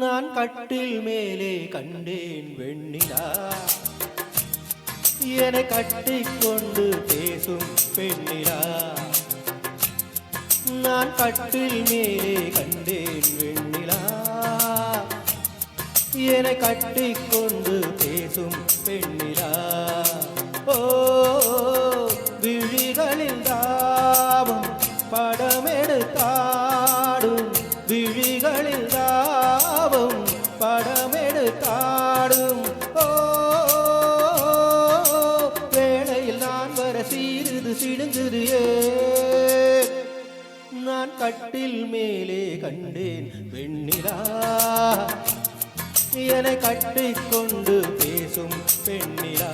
நான் கட்டில் மேலே கண்டேன் வெண்ணிலா, என்னை கட்டிக்கொண்டு பேசும் பெண்ணிலா. நான் கட்டில் மேலே கண்டேன் வெண்ணிலா, என்னை கட்டிக்கொண்டு பேசும் பெண்ணிலா. ஓ விழிகளில் தாவம் படமெடுத்தாடும், விழிகளில் தாவம் படமெடுத்தாடும். ஓ வேளையில் நான் வர சீருது சிடுங்குது. நான் கட்டில் மேலே கண்டேன் வெண்ணிலா, என்னை கட்டிக்கொண்டு பேசும் பெண்ணிலா.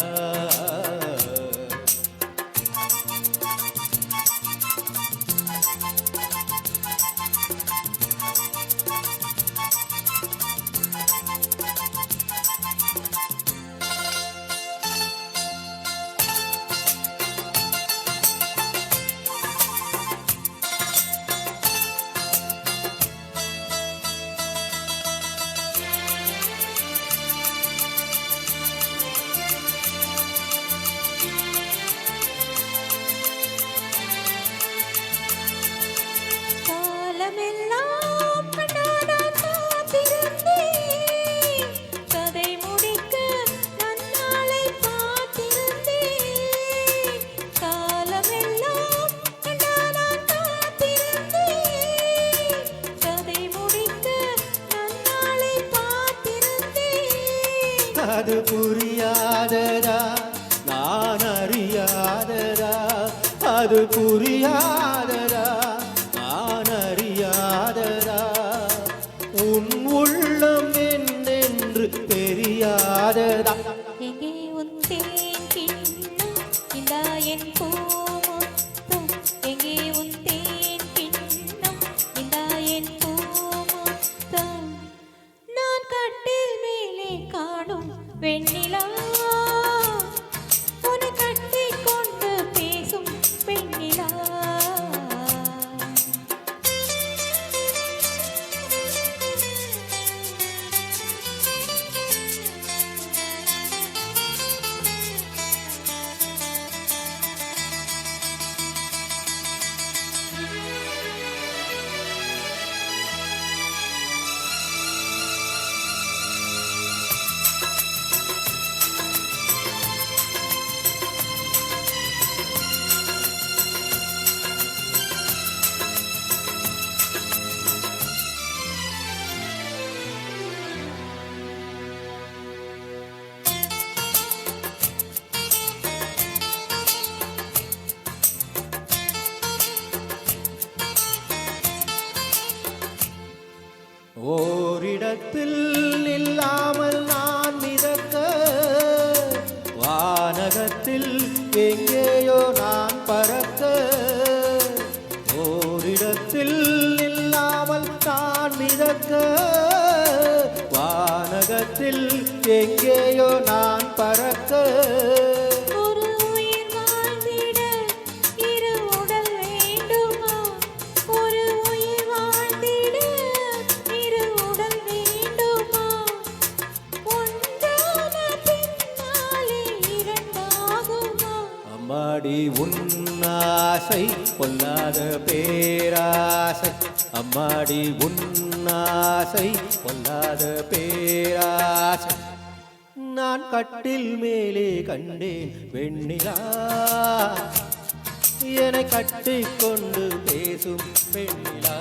அது புரியாததா நான் அறியாததா, அது புரியாததா நான் அறியாததா. உன் உள்ளம் என்னென்று தெரியாததா. எங்கே உன் தேன் கிண்ணம் இந்தா என் பூமுத்தம், எங்கே உன் தேன் கிண்ணம் இந்தா என் பூமுத்தம். நான் கட்டில் மேலே காணும் வெண்ணிலா, உன்னை கட்டிக்கொண்டு பேசும் பெண்ணிலா. ஓரிடத்தில் இல்லாமல் நான் மிதக்க, வானகத்தில் எங்கேயோ நான் பறக்க. ஓரிடத்தில் இல்லாமல் நான் மிதக்க, வானகத்தில் எங்கேயோ நான் பறக்க. அம்மாடி உன்னாசை பொல்லாத பேராசை, அம்மாடி உன்னாசை பொல்லாத பேராசை. நான் கட்டில் மேலே கண்டேன் வெண்ணிலா, என்னை கட்டிக்கொண்டு பேசும் பெண்ணிலா.